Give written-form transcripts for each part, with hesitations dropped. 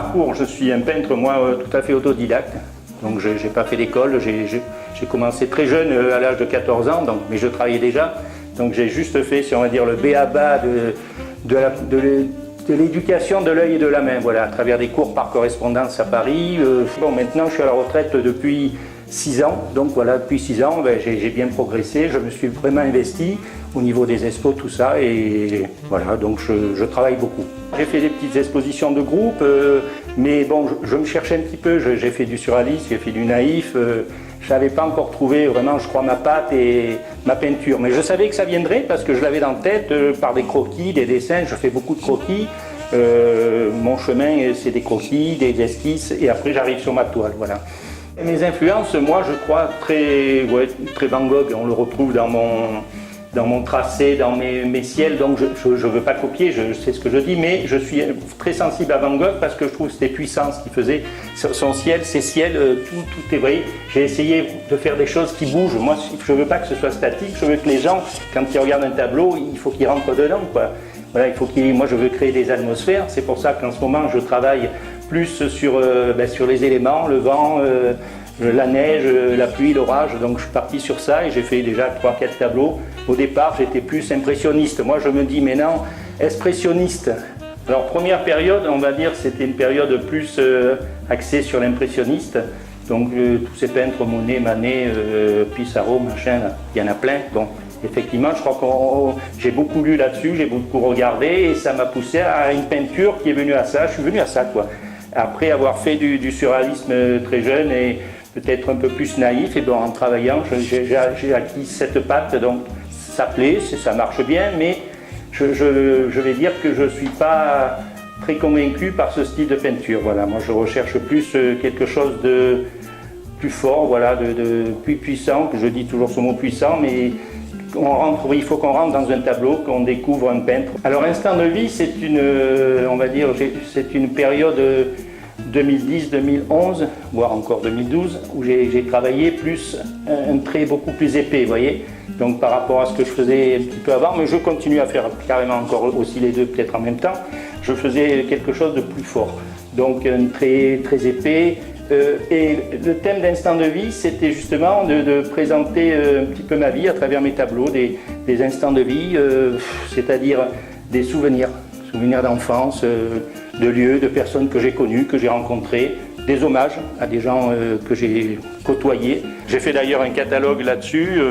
parcours, je suis un peintre, moi, tout à fait autodidacte. Donc je n'ai pas fait d'école, j'ai commencé très jeune, à l'âge de 14 ans, donc, mais je travaillais déjà. Donc j'ai juste fait, si on va dire, le b.a.-ba de l'éducation de l'œil et de la main, voilà, à travers des cours par correspondance à Paris. Bon, maintenant je suis à la retraite depuis 6 ans, donc voilà, depuis 6 ans, ben, j'ai bien progressé, je me suis vraiment investi au niveau des expos, tout ça, et voilà, donc je travaille beaucoup. J'ai fait des petites expositions de groupe, mais bon, je me cherchais un petit peu, j'ai fait du surréaliste, j'ai fait du naïf, je n'avais pas encore trouvé vraiment, je crois, ma patte et ma peinture, mais je savais que ça viendrait parce que je l'avais dans la tête par des croquis, des dessins, je fais beaucoup de croquis. Mon chemin, c'est des croquis, des esquisses, et après j'arrive sur ma toile, voilà. Mes influences, moi je crois très Van Gogh, on le retrouve dans mon tracé, dans mes ciels, donc je ne veux pas copier, je sais ce que je dis, mais je suis très sensible à Van Gogh parce que je trouve que c'était puissant ce qu'il faisait, son ciel, ses ciels, tout est vrai. J'ai essayé de faire des choses qui bougent, moi je ne veux pas que ce soit statique, je veux que les gens, quand ils regardent un tableau, il faut qu'ils rentrent dedans, quoi. Voilà, moi je veux créer des atmosphères, c'est pour ça qu'en ce moment je travaille plus sur les éléments, le vent, la neige, la pluie, l'orage, donc je suis parti sur ça et j'ai fait déjà 3-4 tableaux. Au départ j'étais plus impressionniste, moi je me dis maintenant expressionniste. Alors première période, on va dire, c'était une période plus axée sur l'impressionniste, donc tous ces peintres, Monet, Manet, Pissarro, machin, il y en a plein. Bon, effectivement, je crois que j'ai beaucoup lu là-dessus, j'ai beaucoup regardé et ça m'a poussé à une peinture qui est venue à ça, je suis venu à ça, quoi. Après avoir fait du surréalisme très jeune et peut-être un peu plus naïf, et bon, en travaillant, j'ai acquis cette patte, donc ça plaît, ça marche bien, mais je vais dire que je ne suis pas très convaincu par ce style de peinture. Voilà, moi je recherche plus quelque chose de plus fort, voilà, de plus puissant, que je dis toujours ce mot puissant, mais il faut qu'on rentre dans un tableau, qu'on découvre un peintre. Alors Instant de vie, c'est une période 2010-2011, voire encore 2012, où j'ai travaillé plus un trait beaucoup plus épais, vous voyez. Donc par rapport à ce que je faisais un petit peu avant, mais je continue à faire carrément encore aussi les deux peut-être en même temps, je faisais quelque chose de plus fort. Donc un trait très épais. Et le thème d'Instant de vie, c'était justement de présenter un petit peu ma vie à travers mes tableaux, des instants de vie, c'est-à-dire des souvenirs d'enfance, de lieux, de personnes que j'ai connues, que j'ai rencontrées, des hommages à des gens que j'ai côtoyés. J'ai fait d'ailleurs un catalogue là-dessus,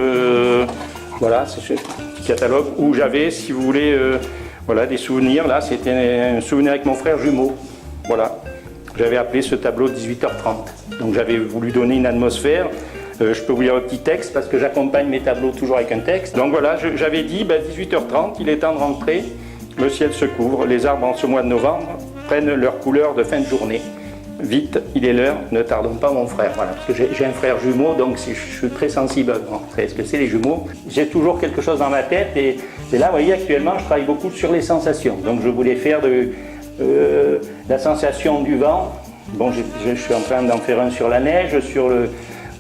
voilà, c'est un petit catalogue où j'avais, si vous voulez, voilà, des souvenirs. Là, c'était un souvenir avec mon frère jumeau, voilà. J'avais appelé ce tableau 18h30, donc j'avais voulu donner une atmosphère. Je peux vous lire un petit texte parce que j'accompagne mes tableaux toujours avec un texte. Donc voilà, j'avais dit 18h30, il est temps de rentrer, le ciel se couvre, les arbres en ce mois de novembre prennent leur couleur de fin de journée. Vite, il est l'heure, ne tardons pas mon frère. Voilà, parce que j'ai un frère jumeau, donc je suis très sensible à ce que c'est les jumeaux. J'ai toujours quelque chose dans ma tête et là, vous voyez, actuellement, je travaille beaucoup sur les sensations. Donc je voulais faire la sensation du vent. Bon, je suis en train d'en faire un sur la neige, sur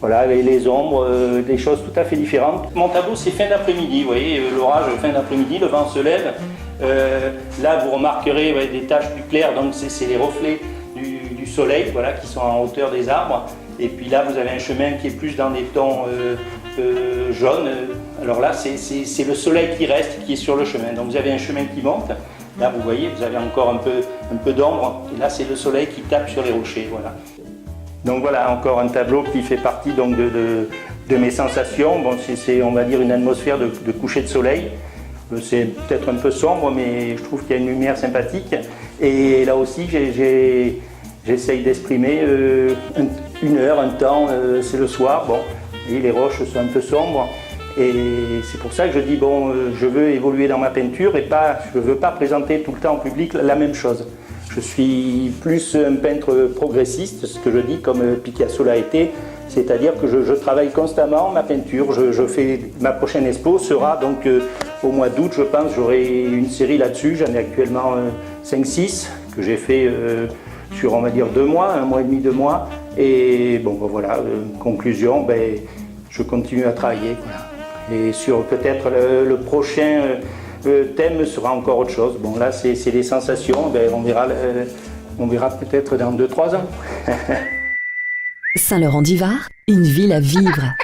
voilà, les ombres, des choses tout à fait différentes. Mon tableau, c'est fin d'après-midi, vous voyez, l'orage, fin d'après-midi, le vent se lève. Là, vous remarquerez des taches plus claires, donc c'est les reflets du soleil, voilà, qui sont en hauteur des arbres. Et puis là, vous avez un chemin qui est plus dans des tons jaunes. Alors là, c'est le soleil qui reste, qui est sur le chemin. Donc vous avez un chemin qui monte. Là, vous voyez, vous avez encore un peu d'ombre. Et là, c'est le soleil qui tape sur les rochers, voilà. Donc voilà, encore un tableau qui fait partie donc, de mes sensations. Bon, c'est, on va dire, une atmosphère de coucher de soleil. C'est peut-être un peu sombre, mais je trouve qu'il y a une lumière sympathique. Et là aussi, j'essaye d'exprimer une heure, un temps, c'est le soir. Bon, et les roches sont un peu sombres. Et c'est pour ça que je dis, bon, je veux évoluer dans ma peinture et je ne veux pas présenter tout le temps au public la même chose. Je suis plus un peintre progressiste, ce que je dis, comme Picasso l'a été, c'est-à-dire que je travaille constamment ma peinture. Ma prochaine expo sera donc au mois d'août, je pense, j'aurai une série là-dessus. J'en ai actuellement 5-6 que j'ai fait sur, on va dire, 2 mois, 1 mois et demi, 2 mois. Et bon, voilà, conclusion, je continue à travailler. Voilà. Et sur peut-être le prochain thème sera encore autre chose. Bon, là, c'est les sensations. On verra on verra peut-être dans 2-3 ans. Saint-Laurent-d'Ivar, une ville à vivre.